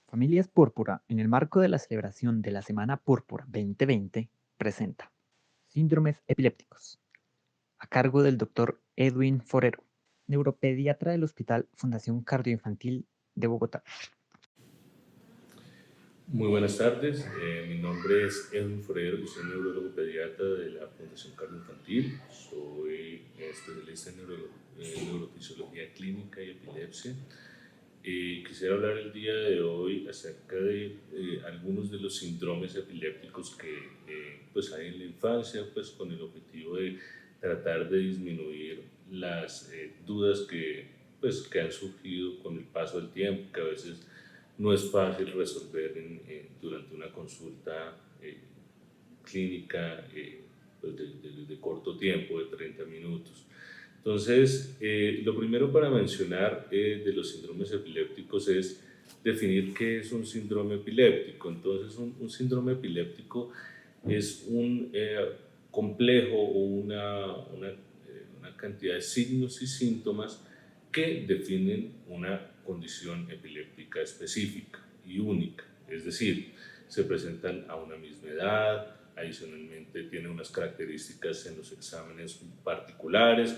Familias Púrpura, en el marco de la celebración de la Semana Púrpura 2020, presenta Síndromes epilépticos, a cargo del Dr. Edwin Forero, neuropediatra del Hospital Fundación Cardioinfantil de Bogotá. Muy buenas tardes, mi nombre es Edwin Forero, yo soy neurólogo pediatra de la Fundación Cardioinfantil, soy especialista en neurofisiología clínica y epilepsia. Quisiera hablar el día de hoy acerca de algunos de los síndromes epilépticos que pues hay en la infancia, pues con el objetivo de tratar de disminuir las dudas que han surgido con el paso del tiempo, que a veces no es fácil resolver durante una consulta clínica pues de corto tiempo, de 30 minutos. Entonces, lo primero para mencionar de los síndromes epilépticos es definir qué es un síndrome epiléptico. Entonces, un síndrome epiléptico es un complejo o una cantidad de signos y síntomas que definen una condición epiléptica específica y única. Es decir, se presentan a una misma edad, adicionalmente tiene unas características en los exámenes particulares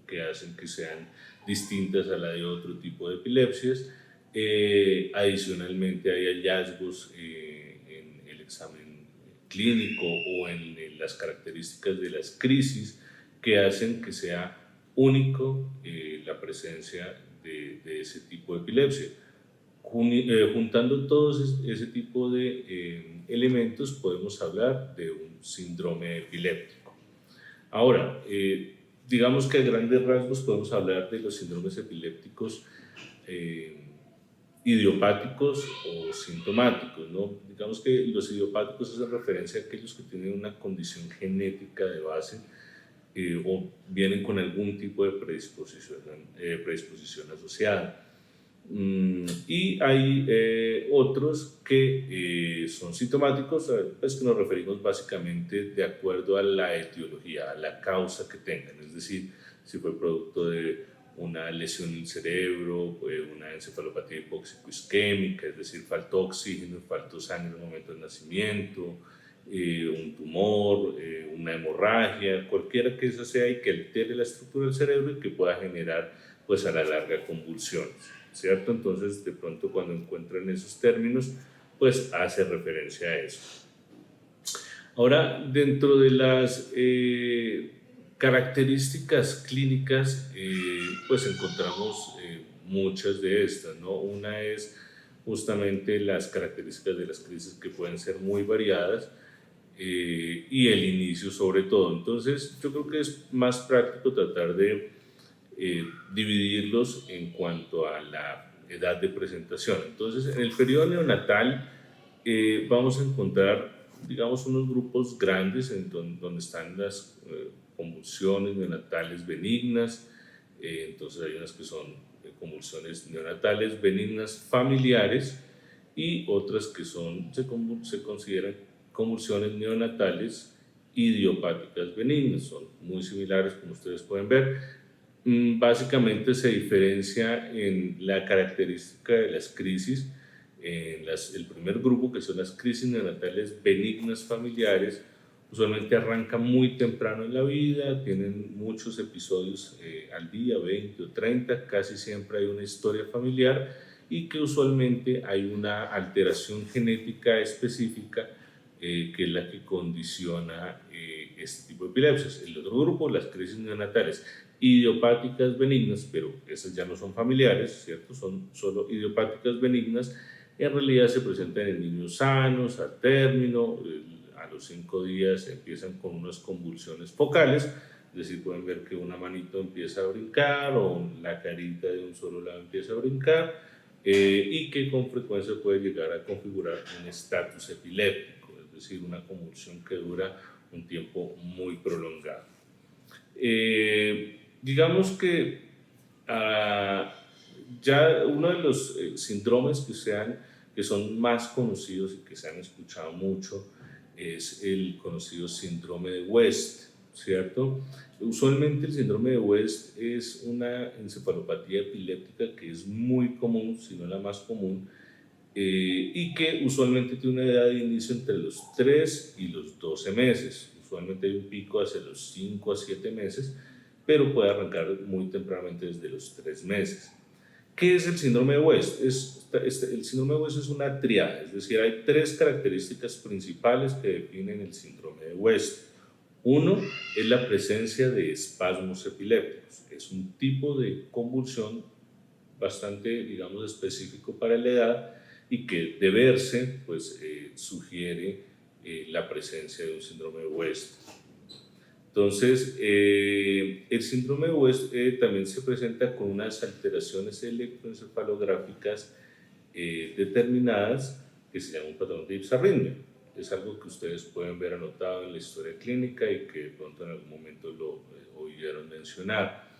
que hacen que sean distintas a la de otro tipo de epilepsias. Adicionalmente hay hallazgos en el examen clínico o en las características de las crisis que hacen que sea único la presencia de ese tipo de epilepsia. Juntando todos ese tipo de elementos podemos hablar de un síndrome epiléptico. Ahora, digamos que a grandes rasgos podemos hablar de los síndromes epilépticos eh, idiopáticos o sintomáticos, ¿no? Digamos que los idiopáticos hacen referencia a aquellos que tienen una condición genética de base o vienen con algún tipo de predisposición asociada. Y hay otros que son sintomáticos, pues que nos referimos básicamente de acuerdo a la etiología, a la causa que tengan, es decir, si fue producto de una lesión en el cerebro, una encefalopatía hipóxico-isquémica, es decir, faltó oxígeno, faltó sangre en el momento del nacimiento, un tumor, una hemorragia, cualquiera que esa sea y que altere la estructura del cerebro y que pueda generar pues a la larga convulsiones, ¿cierto? Entonces de pronto cuando encuentran esos términos pues hace referencia a eso. Ahora, dentro de las características clínicas, pues encontramos muchas de estas, ¿no? Una es justamente las características de las crisis que pueden ser muy variadas y el inicio sobre todo. Entonces, yo creo que es más práctico tratar de dividirlos en cuanto a la edad de presentación. Entonces, en el periodo neonatal vamos a encontrar, digamos, unos grupos grandes donde están las convulsiones neonatales benignas. Entonces, hay unas que son convulsiones neonatales benignas familiares y otras que se consideran convulsiones neonatales idiopáticas benignas. Son muy similares, como ustedes pueden ver. Básicamente se diferencia en la característica de las crisis. El primer grupo, que son las crisis neonatales benignas familiares, usualmente arranca muy temprano en la vida, tienen muchos episodios al día, 20 o 30, casi siempre hay una historia familiar y que usualmente hay una alteración genética específica que es la que condiciona este tipo de epilepsias. El otro grupo, las crisis neonatales idiopáticas benignas, pero esas ya no son familiares, ¿cierto? Son solo idiopáticas benignas, en realidad se presentan en niños sanos, a término, a los 5 días empiezan con unas convulsiones focales, es decir, pueden ver que una manito empieza a brincar o la carita de un solo lado empieza a brincar y que con frecuencia puede llegar a configurar un estatus epiléptico, es decir, una convulsión que dura un tiempo muy prolongado. Digamos que ya uno de los síndromes que son más conocidos y que se han escuchado mucho es el conocido síndrome de West, ¿cierto? Usualmente el síndrome de West es una encefalopatía epiléptica que es muy común, si no la más común, y que usualmente tiene una edad de inicio entre los 3 y los 12 meses. Usualmente hay un pico hacia los 5 a 7 meses, pero puede arrancar muy tempranamente desde los 3 meses. ¿Qué es el síndrome de West? El síndrome de West es una triada, es decir, hay tres características principales que definen el síndrome de West. Uno es la presencia de espasmos epilépticos, es un tipo de convulsión bastante, digamos, específico para la edad y que de verse, pues sugiere la presencia de un síndrome de West. Entonces, el síndrome de West también se presenta con unas alteraciones electroencefalográficas determinadas que se llama un patrón de disarritmia. Es algo que ustedes pueden ver anotado en la historia clínica y que de pronto en algún momento lo oyeron mencionar.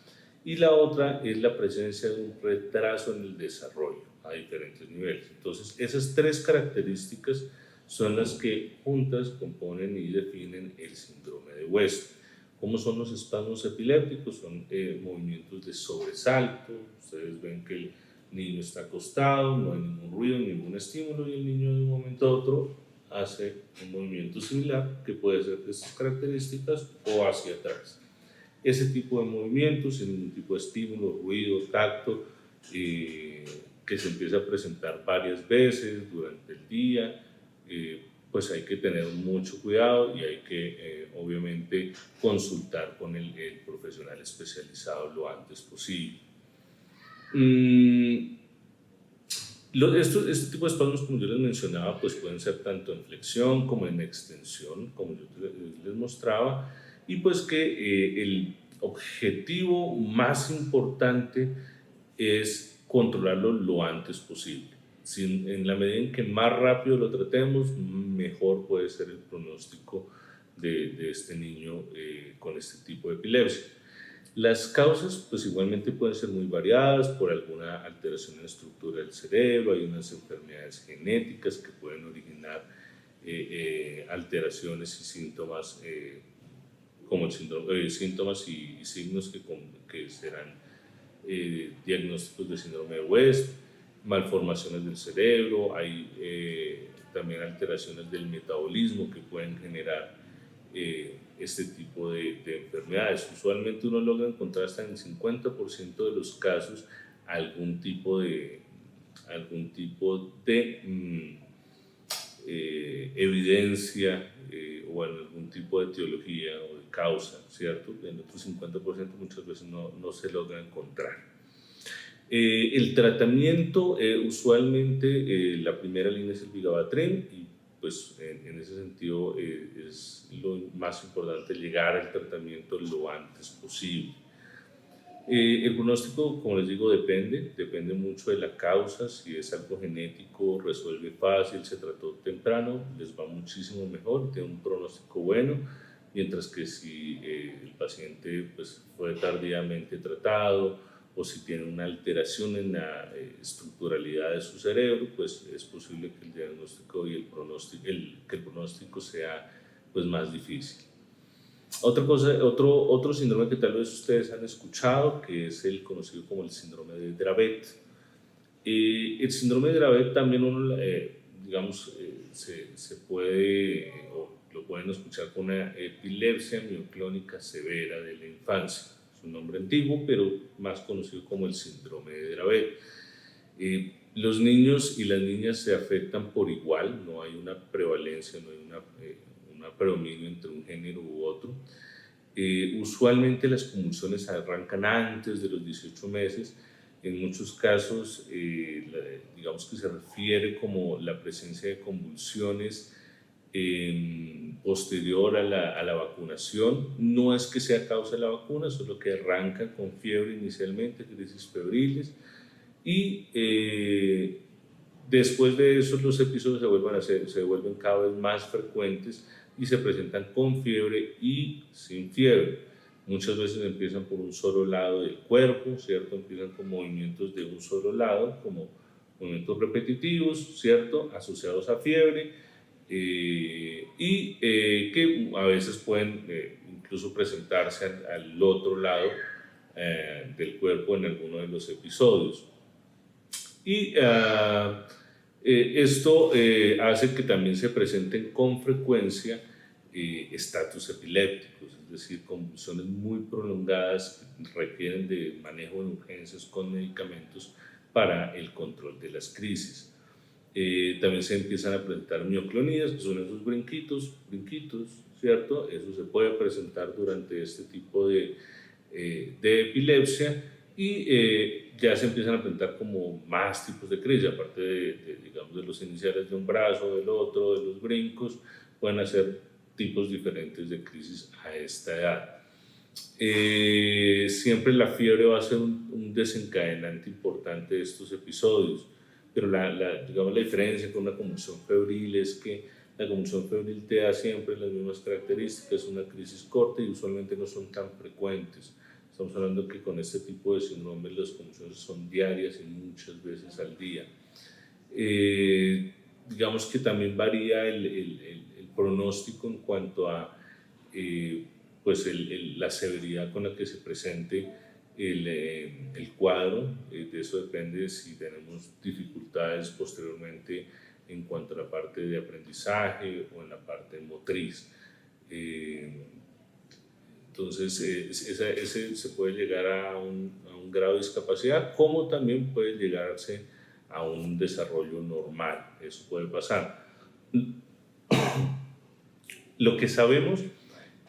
Y la otra es la presencia de un retraso en el desarrollo a diferentes niveles. Entonces, esas tres características son las que juntas componen y definen el síndrome de West. ¿Cómo son los espasmos epilépticos? Son movimientos de sobresalto. Ustedes ven que el niño está acostado, no hay ningún ruido, ningún estímulo y el niño de un momento a otro hace un movimiento similar que puede ser de estas características o hacia atrás. Ese tipo de movimientos, sin ningún tipo de estímulo, ruido, tacto, que se empieza a presentar varias veces durante el día, pues hay que tener mucho cuidado y hay que obviamente consultar con el profesional especializado lo antes posible. Este tipo de espasmos, como yo les mencionaba, pues pueden ser tanto en flexión como en extensión, como yo les mostraba, y pues que el objetivo más importante es controlarlo lo antes posible. En la medida en que más rápido lo tratemos, mejor puede ser el pronóstico de este niño con este tipo de epilepsia. Las causas, pues igualmente pueden ser muy variadas por alguna alteración en la estructura del cerebro, hay unas enfermedades genéticas que pueden originar alteraciones y síntomas como el síndrome, síntomas y signos que serán diagnósticos de síndrome de West, malformaciones del cerebro, hay también alteraciones del metabolismo que pueden generar este tipo de enfermedades. Usualmente uno logra encontrar hasta en el 50% de los casos algún tipo de evidencia o algún tipo de etiología o de causa, ¿cierto? En otro 50% muchas veces no se logra encontrar. El tratamiento, usualmente la primera línea es el vigabatrin y pues en ese sentido es lo más importante llegar al tratamiento lo antes posible. El pronóstico, como les digo, depende mucho de la causa. Si es algo genético, resuelve fácil, se trató temprano, les va muchísimo mejor, tiene un pronóstico bueno, mientras que si el paciente pues, fue tardíamente tratado o si tiene una alteración en la estructuralidad de su cerebro, pues es posible que el diagnóstico y que el pronóstico sea pues, más difícil. Otra cosa, otro síndrome que tal vez ustedes han escuchado, que es el conocido como el síndrome de Dravet. El síndrome de Dravet también uno, digamos, se puede, o lo pueden escuchar con una epilepsia mioclónica severa de la infancia. Es un nombre antiguo, pero más conocido como el síndrome de Dravet. Los niños y las niñas se afectan por igual, no hay una prevalencia, no hay una predominio entre un género u otro. Usualmente las convulsiones arrancan antes de los 18 meses. En muchos casos, digamos que se refiere como la presencia de convulsiones posterior a la vacunación. No es que sea causa de la vacuna, solo que arranca con fiebre inicialmente, crisis febriles, y después de eso los episodios se vuelven cada vez más frecuentes y se presentan con fiebre y sin fiebre. Muchas veces empiezan por un solo lado del cuerpo, ¿cierto? Empiezan con movimientos de un solo lado, como movimientos repetitivos, ¿cierto? Asociados a fiebre y que a veces pueden incluso presentarse al otro lado del cuerpo en alguno de los episodios. Y Esto hace que también se presenten con frecuencia estatus epilépticos, es decir, convulsiones muy prolongadas que requieren de manejo de urgencias con medicamentos para el control de las crisis. También se empiezan a presentar mioclonías, que son esos brinquitos, ¿cierto? Eso se puede presentar durante este tipo de epilepsia y ya se empiezan a presentar como más tipos de crisis, aparte digamos, de los iniciales de un brazo, del otro, de los brincos, pueden hacer tipos diferentes de crisis a esta edad. Siempre la fiebre va a ser un desencadenante importante de estos episodios, pero digamos, la diferencia con una convulsión febril es que la convulsión febril te da siempre las mismas características, una crisis corta y usualmente no son tan frecuentes. Estamos hablando que con este tipo de síndromes las convulsiones son diarias y muchas veces al día. Digamos que también varía el pronóstico en cuanto a pues la severidad con la que se presente el cuadro. De eso depende si tenemos dificultades posteriormente en cuanto a la parte de aprendizaje o en la parte motriz. Entonces, ese se puede llegar a un grado de discapacidad, como también puede llegarse a un desarrollo normal. Eso puede pasar. Lo que sabemos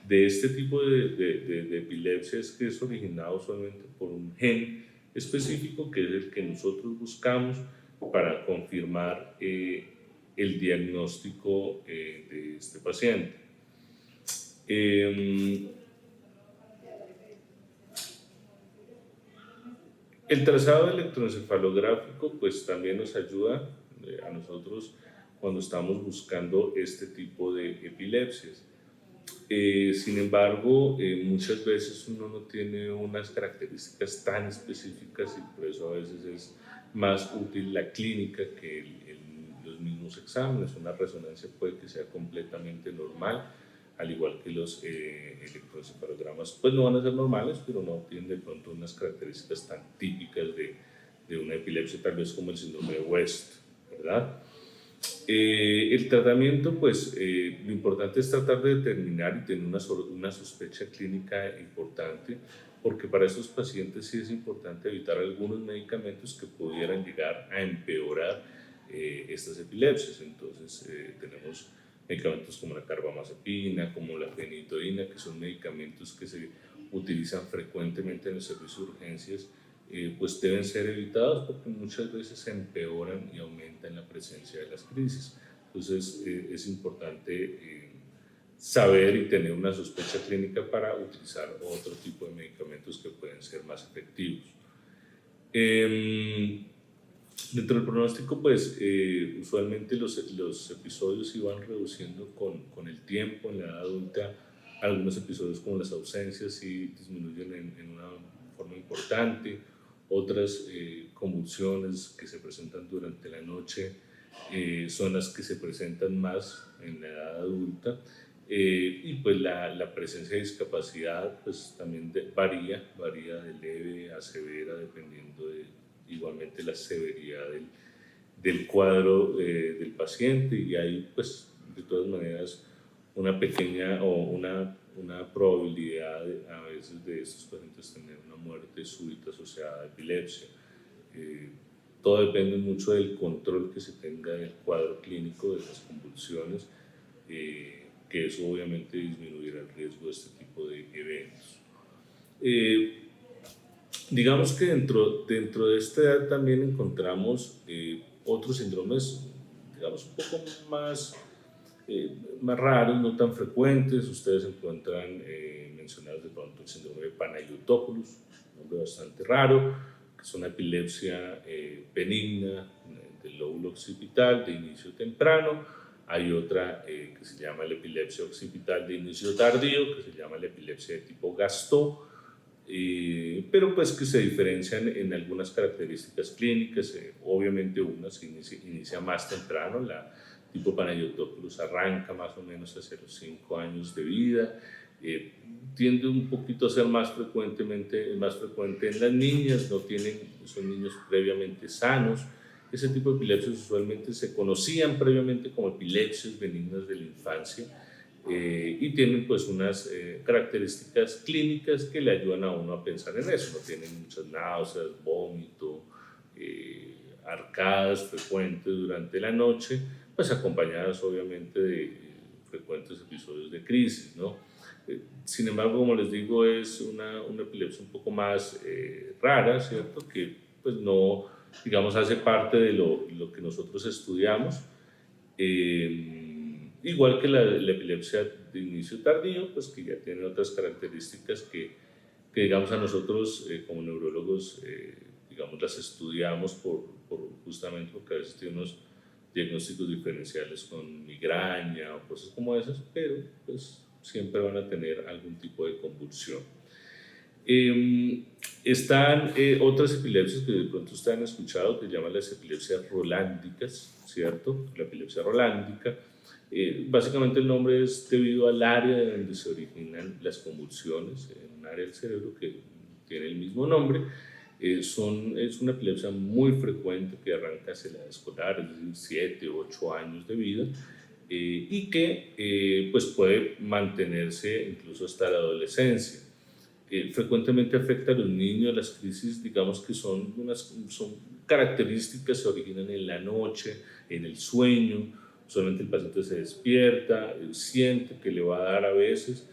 de este tipo de epilepsia es que es originado solamente por un gen específico, que es el que nosotros buscamos para confirmar el diagnóstico de este paciente. El trazado electroencefalográfico pues también nos ayuda a nosotros cuando estamos buscando este tipo de epilepsias. Sin embargo, muchas veces uno no tiene unas características tan específicas y por eso a veces es más útil la clínica que los mismos exámenes. Una resonancia puede que sea completamente normal, al igual que los electroencefalogramas, pues no van a ser normales, pero no tienen de pronto unas características tan típicas de una epilepsia, tal vez como el síndrome de West, ¿verdad? El tratamiento, pues lo importante es tratar de determinar y tener una sospecha clínica importante, porque para esos pacientes sí es importante evitar algunos medicamentos que pudieran llegar a empeorar estas epilepsias. Entonces tenemos medicamentos como la carbamazepina, como la fenitoína, que son medicamentos que se utilizan frecuentemente en el servicio de urgencias, pues deben ser evitados porque muchas veces se empeoran y aumentan la presencia de las crisis. Entonces es importante saber y tener una sospecha clínica para utilizar otro tipo de medicamentos que pueden ser más efectivos. Dentro del pronóstico, pues usualmente los episodios se van reduciendo con el tiempo. En la edad adulta, algunos episodios como las ausencias sí disminuyen en una forma importante. Otras convulsiones que se presentan durante la noche son las que se presentan más en la edad adulta. Y pues la presencia de discapacidad pues también varía de leve a severa dependiendo igualmente la severidad del cuadro del paciente, y hay pues de todas maneras una pequeña o una probabilidad a veces de estos pacientes tener una muerte súbita asociada a epilepsia. Todo depende mucho del control que se tenga del cuadro clínico de las convulsiones, que eso obviamente disminuirá el riesgo de este tipo de eventos. Digamos que dentro de esta edad también encontramos otros síndromes, digamos, un poco más raros, no tan frecuentes. Ustedes encuentran mencionados de pronto el síndrome de Panayotopoulos, un nombre bastante raro, que es una epilepsia benigna del lóbulo occipital de inicio temprano. Hay otra que se llama la epilepsia occipital de inicio tardío, que se llama la epilepsia de tipo Gastaut, pero pues que se diferencian en algunas características clínicas. Obviamente una se inicia más temprano, la tipo Panayotopoulos arranca más o menos hacia los 5 años de vida, tiende un poquito a ser más frecuente en las niñas, son niños previamente sanos. Ese tipo de epilepsias usualmente se conocían previamente como epilepsias benignas de la infancia y tienen pues unas características clínicas que le ayudan a uno a pensar en eso. No tienen muchas náuseas, vómito, arcadas frecuentes durante la noche, pues acompañadas obviamente de frecuentes episodios de crisis, ¿no? Sin embargo, como les digo, es una epilepsia un poco más rara, ¿cierto? Que pues no, digamos, hace parte de lo que nosotros estudiamos. Igual que la epilepsia de inicio tardío, pues que ya tiene otras características que digamos, a nosotros como neurólogos, digamos, las estudiamos justamente porque a veces tiene unos diagnósticos diferenciales con migraña o cosas como esas, pero pues siempre van a tener algún tipo de convulsión. Están otras epilepsias que de pronto ustedes han escuchado que se llaman las epilepsias rolándicas, ¿cierto? La epilepsia rolándica. Básicamente el nombre es debido al área donde se originan las convulsiones, en un área del cerebro que tiene el mismo nombre. Es una epilepsia muy frecuente que arranca hacia la edad escolar, es decir, 7 u 8 años de vida, y que pues puede mantenerse incluso hasta la adolescencia. Frecuentemente afecta a los niños. Las crisis, digamos que son características, se originan en la noche, en el sueño. Solamente el paciente se despierta, siente que le va a dar a veces,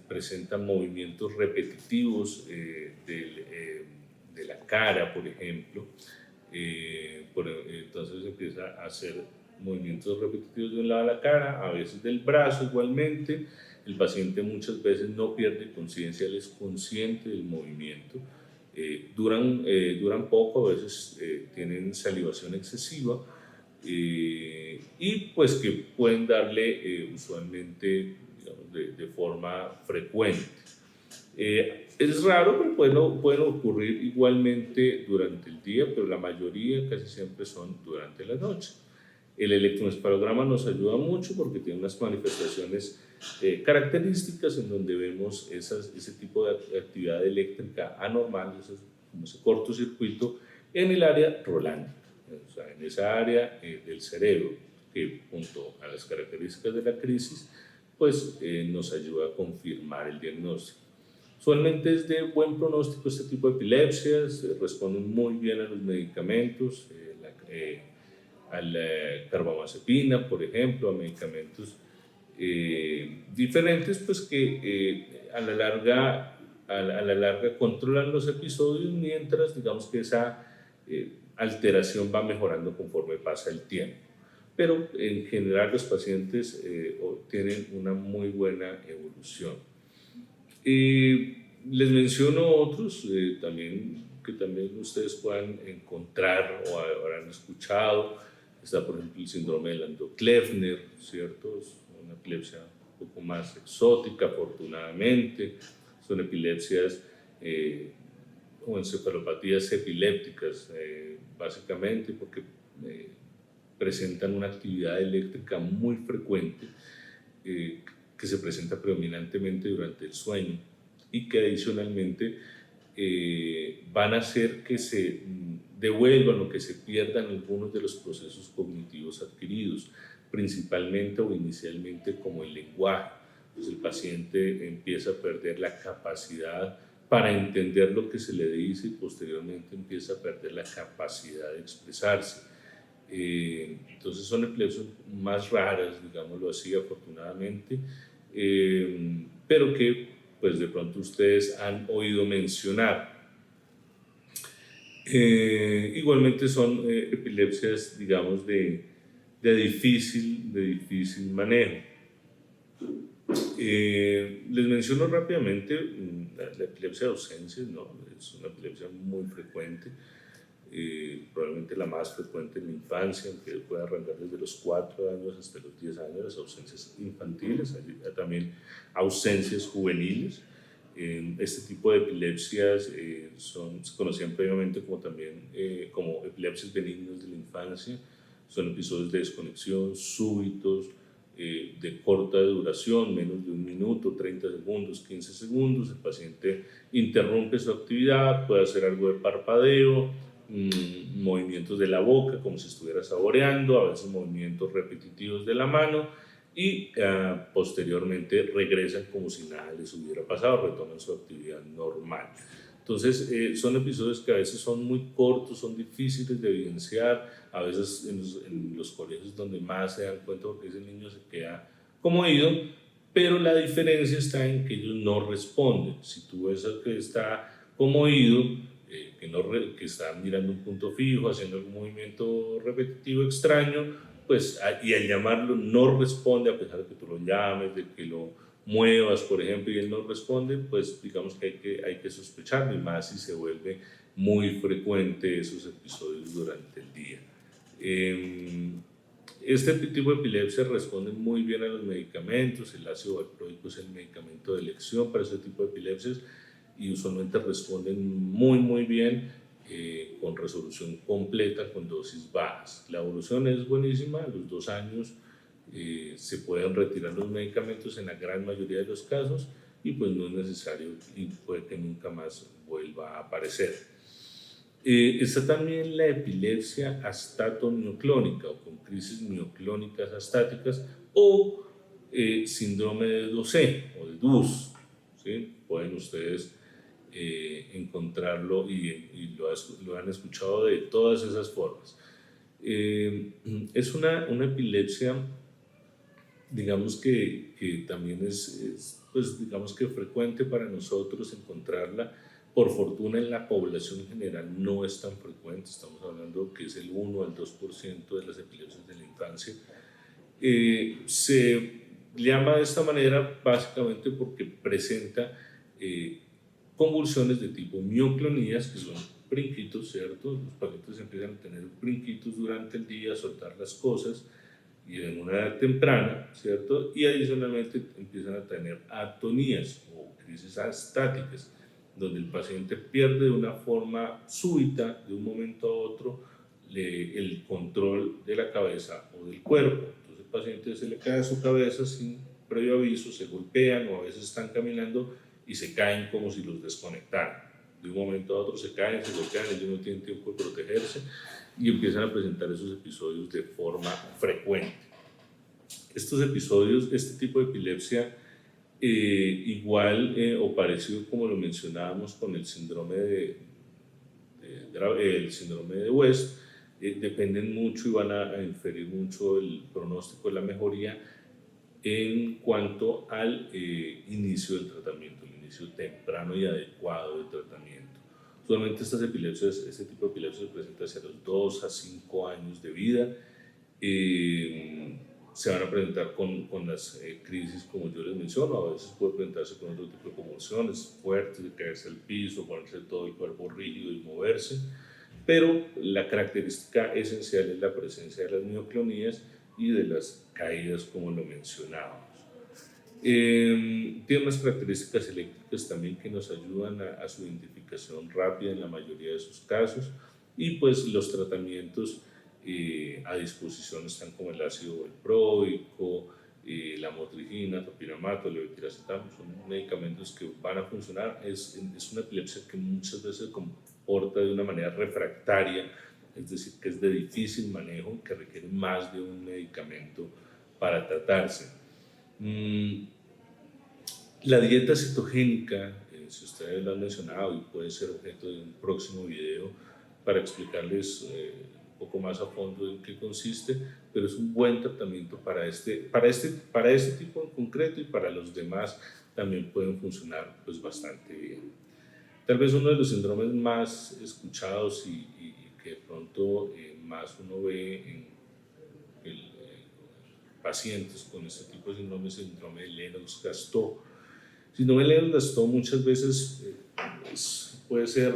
presenta movimientos repetitivos de la cara, por ejemplo. Entonces empieza a hacer movimientos repetitivos de un lado de la cara, a veces del brazo igualmente. El paciente muchas veces no pierde conciencia, él es consciente del movimiento. Duran poco, a veces tienen salivación excesiva y pues que pueden darle usualmente, digamos, de forma frecuente. Es raro, pero pueden ocurrir igualmente durante el día, pero la mayoría casi siempre son durante la noche. El electroencefalograma nos ayuda mucho porque tiene unas manifestaciones características en donde vemos ese tipo de actividad eléctrica anormal, como ese cortocircuito en el área rolándica, o sea, en esa área del cerebro que junto a las características de la crisis pues nos ayuda a confirmar el diagnóstico. Usualmente es de buen pronóstico este tipo de epilepsias, responden muy bien a los medicamentos, a la carbamazepina, por ejemplo, a medicamentos diferentes, pues que a la larga controlan los episodios, mientras digamos que esa alteración va mejorando conforme pasa el tiempo. Pero en general los pacientes tienen una muy buena evolución. Les menciono otros que también ustedes puedan encontrar o habrán escuchado. Está, por ejemplo, el síndrome de Landau-Kleffner, ¿cierto? Es una epilepsia un poco más exótica, afortunadamente. Son epilepsias o encefalopatías epilépticas, básicamente porque presentan una actividad eléctrica muy frecuente que se presenta predominantemente durante el sueño y que adicionalmente van a hacer que se devuelvan o que se pierdan algunos de los procesos cognitivos adquiridos, principalmente o inicialmente como el lenguaje. Entonces el paciente empieza a perder la capacidad para entender lo que se le dice y posteriormente empieza a perder la capacidad de expresarse. Entonces son epilepsias más raras, digámoslo así, afortunadamente, pero que pues de pronto ustedes han oído mencionar. Igualmente son epilepsias, digamos, de difícil manejo. Les menciono rápidamente la epilepsia de ausencia, ¿no? Es una epilepsia muy frecuente, probablemente la más frecuente en la infancia, aunque puede arrancar desde los 4 años hasta los 10 años, las ausencias infantiles, hay también ausencias juveniles. Este tipo de epilepsias se conocían previamente como epilepsias benignas de la infancia. Son episodios de desconexión súbitos, de corta duración, menos de 1 minuto, 30 segundos, 15 segundos. El paciente interrumpe su actividad, puede hacer algo de parpadeo, movimientos de la boca como si estuviera saboreando, a veces movimientos repetitivos de la mano y posteriormente regresan como si nada les hubiera pasado, retoman su actividad normal. Entonces, son episodios que a veces son muy cortos, son difíciles de evidenciar, a veces en los colegios donde más se dan cuenta porque ese niño se queda como ido, pero la diferencia está en que ellos no responden. Si tú ves al que está como ido, que está mirando un punto fijo, haciendo algún movimiento repetitivo extraño, pues y al llamarlo no responde a pesar de que tú lo llames, de que lo muevas, por ejemplo, y él no responde, pues digamos que hay que sospecharlo, y más si se vuelve muy frecuente esos episodios durante el día. Este tipo de epilepsia responde muy bien a los medicamentos. El ácido valproico es el medicamento de elección para este tipo de epilepsias y usualmente responden muy bien, con resolución completa con dosis bajas. La evolución es buenísima, a los 2 años se pueden retirar los medicamentos en la gran mayoría de los casos y pues no es necesario y puede que nunca más vuelva a aparecer. Está también la epilepsia astato-mioclónica o con crisis mioclónicas astáticas o síndrome de Dosé o de DUS. ¿Sí? Pueden ustedes encontrarlo y lo han escuchado de todas esas formas. Es una epilepsia, digamos que también pues digamos que frecuente para nosotros encontrarla. Por fortuna en la población general no es tan frecuente, estamos hablando que es el 1 al 2% de las epilepsias de la infancia. Se llama de esta manera básicamente porque presenta convulsiones de tipo mioclonías, que son brinquitos, ¿cierto? Los pacientes empiezan a tener brinquitos durante el día, a soltar las cosas, y en una edad temprana, ¿cierto? Y adicionalmente empiezan a tener atonías o crisis astáticas, donde el paciente pierde de una forma súbita, de un momento a otro, el control de la cabeza o del cuerpo. Entonces el paciente se le cae su cabeza sin previo aviso, se golpean o a veces están caminando y se caen como si los desconectaran. De un momento a otro se caen, se golpean, ellos no tienen tiempo de protegerse y empiezan a presentar esos episodios de forma frecuente. Estos episodios, este tipo de epilepsia, igual o parecido como lo mencionábamos con el síndrome el síndrome de West, dependen mucho y van a inferir mucho el pronóstico de la mejoría en cuanto al inicio del tratamiento, el inicio temprano y adecuado del tratamiento. Usualmente este tipo de epilepsia se presenta hacia los 2 a 5 años de vida. Se van a presentar con las crisis como yo les menciono, a veces puede presentarse con otro tipo de convulsiones fuertes, de caerse al piso, ponerse todo el cuerpo rígido y moverse, pero la característica esencial es la presencia de las mioclonías y de las caídas como lo mencionábamos. Tiene unas características eléctricas también que nos ayudan a su identificación rápida en la mayoría de sus casos, y pues los tratamientos a disposición están como el ácido valproico, la motrigina, topiramato, levetiracetam, son medicamentos que van a funcionar. Es una epilepsia que muchas veces se comporta de una manera refractaria, es decir, que es de difícil manejo, que requiere más de un medicamento para tratarse. La dieta cetogénica, si ustedes lo han mencionado, y puede ser objeto de un próximo video para explicarles un poco más a fondo en qué consiste, pero es un buen tratamiento para este tipo en concreto, y para los demás también pueden funcionar pues bastante bien. Tal vez uno de los síndromes más escuchados y que de pronto más uno ve en pacientes con este tipo de síndrome es el síndrome de Lennox-Gastaut. Síndrome de Lennox-Gastaut muchas veces puede ser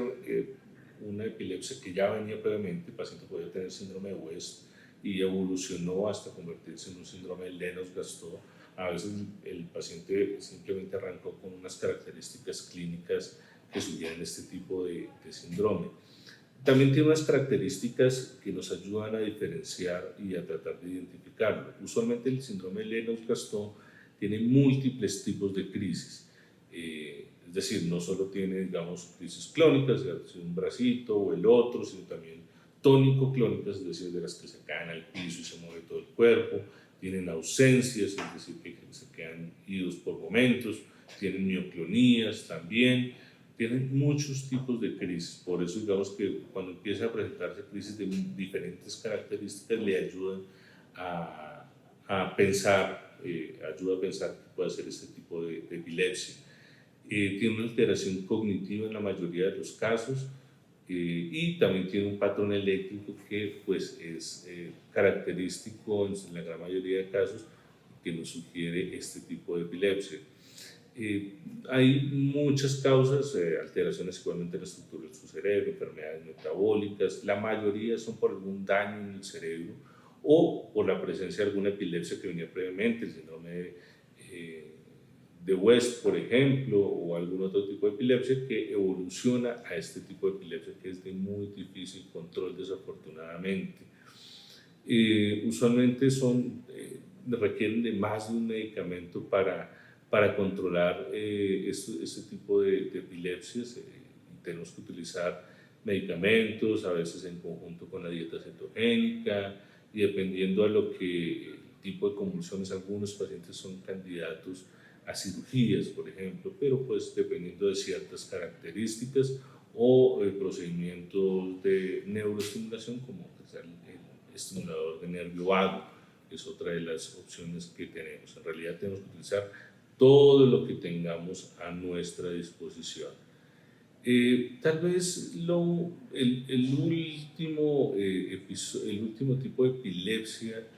una epilepsia que ya venía previamente. El paciente podía tener síndrome de West y evolucionó hasta convertirse en un síndrome de Lennox-Gastaut. A veces el paciente simplemente arrancó con unas características clínicas que sugieren este tipo de síndrome. También tiene unas características que nos ayudan a diferenciar y a tratar de identificarlo. Usualmente el síndrome de Lennox-Gastaut tiene múltiples tipos de crisis. Es decir, no solo tiene, digamos, crisis clónicas, de un bracito o el otro, sino también tónico-clónicas, es decir, de las que se caen al piso y se mueve todo el cuerpo, tienen ausencias, es decir, que se quedan idos por momentos, tienen mioclonías también, tienen muchos tipos de crisis. Por eso, digamos que cuando empieza a presentarse crisis de diferentes características, le ayudan a pensar, ayuda a pensar que puede ser este tipo de epilepsia. Tiene una alteración cognitiva en la mayoría de los casos, y también tiene un patrón eléctrico que pues es característico en la gran mayoría de casos, que nos sugiere este tipo de epilepsia. Hay muchas causas, alteraciones igualmente en la estructura de su cerebro, enfermedades metabólicas, la mayoría son por algún daño en el cerebro o por la presencia de alguna epilepsia que venía previamente, el síndrome de West, por ejemplo, o algún otro tipo de epilepsia que evoluciona a este tipo de epilepsia que es de muy difícil control, desafortunadamente. Usualmente requieren de más de un medicamento para controlar este tipo de epilepsias. Tenemos que utilizar medicamentos, a veces en conjunto con la dieta cetogénica, y dependiendo de lo que tipo de convulsiones, algunos pacientes son candidatos a cirugías, por ejemplo, pero pues dependiendo de ciertas características o procedimientos de neuroestimulación, como el estimulador de nervio vago, que es otra de las opciones que tenemos. En realidad tenemos que utilizar todo lo que tengamos a nuestra disposición. Tal vez el último tipo de epilepsia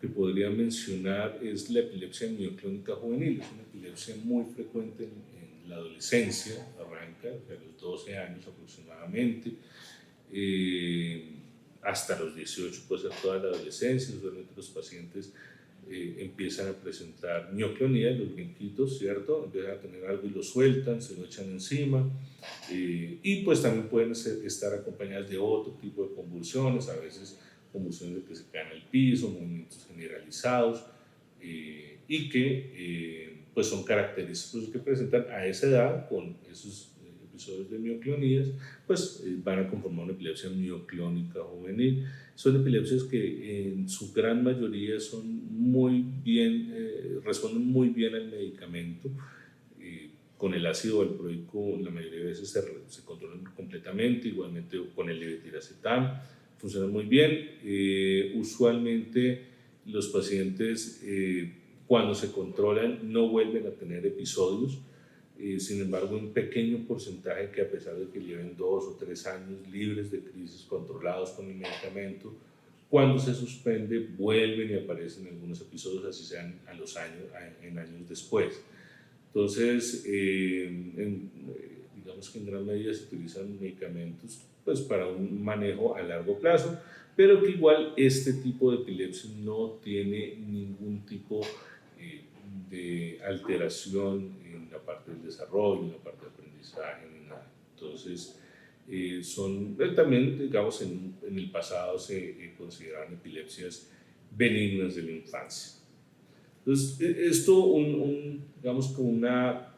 que podría mencionar es la epilepsia mioclónica juvenil. Es una epilepsia muy frecuente en la adolescencia, arranca a los 12 años aproximadamente, hasta los 18, puede ser toda la adolescencia. Usualmente los pacientes empiezan a presentar mioclonía, los brinquitos, ¿cierto? Empiezan a tener algo y lo sueltan, se lo echan encima, y pues también pueden estar acompañadas de otro tipo de convulsiones, a veces convulsiones de que se caen al piso, movimientos generalizados, y que pues son característicos que presentan a esa edad con esos episodios de mioclonías, pues van a conformar una epilepsia mioclónica juvenil. Son epilepsias que en su gran mayoría son muy bien, responden muy bien al medicamento. Con el ácido valproico la mayoría de veces se controlan completamente, igualmente con el levetiracetam funciona muy bien. Usualmente los pacientes cuando se controlan no vuelven a tener episodios. Sin embargo, un pequeño porcentaje que, a pesar de que lleven 2 o 3 años libres de crisis, controlados con el medicamento, cuando se suspende vuelven y aparecen algunos episodios, así sean en años después. Entonces, digamos que en gran medida se utilizan medicamentos pues, para un manejo a largo plazo, pero que igual este tipo de epilepsia no tiene ningún tipo de alteración en la parte del desarrollo, en la parte de aprendizaje, ni nada. Entonces, también, digamos, en el pasado se consideraban epilepsias benignas de la infancia. Entonces, esto, digamos, como una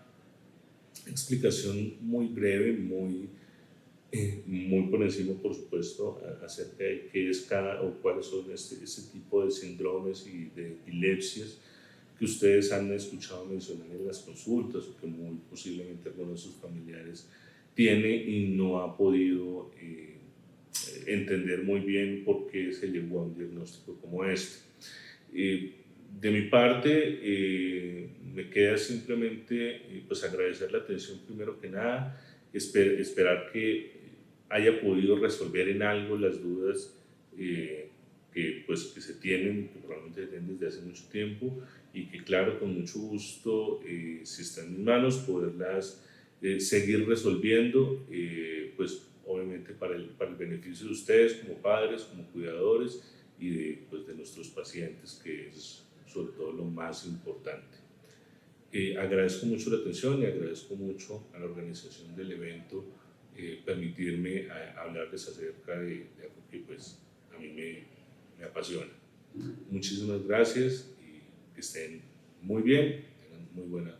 explicación muy breve, muy por encima, por supuesto, acerca de qué es cada o cuáles son este tipo de síndromes y de epilepsias que ustedes han escuchado mencionar en las consultas, o que muy posiblemente algunos de sus familiares tiene y no ha podido entender muy bien por qué se llegó a un diagnóstico como este. De mi parte, me queda simplemente pues agradecer la atención primero que nada, esperar que haya podido resolver en algo las dudas que se tienen, que probablemente se tienen desde hace mucho tiempo, y que claro, con mucho gusto, si está en mis manos, poderlas seguir resolviendo, pues obviamente para el beneficio de ustedes como padres, como cuidadores, y de nuestros pacientes, que es sobre todo lo más importante. Agradezco mucho la atención y agradezco mucho a la organización del evento permitirme hablarles acerca de algo que pues a mí me apasiona. Muchísimas gracias y que estén muy bien, tengan muy buena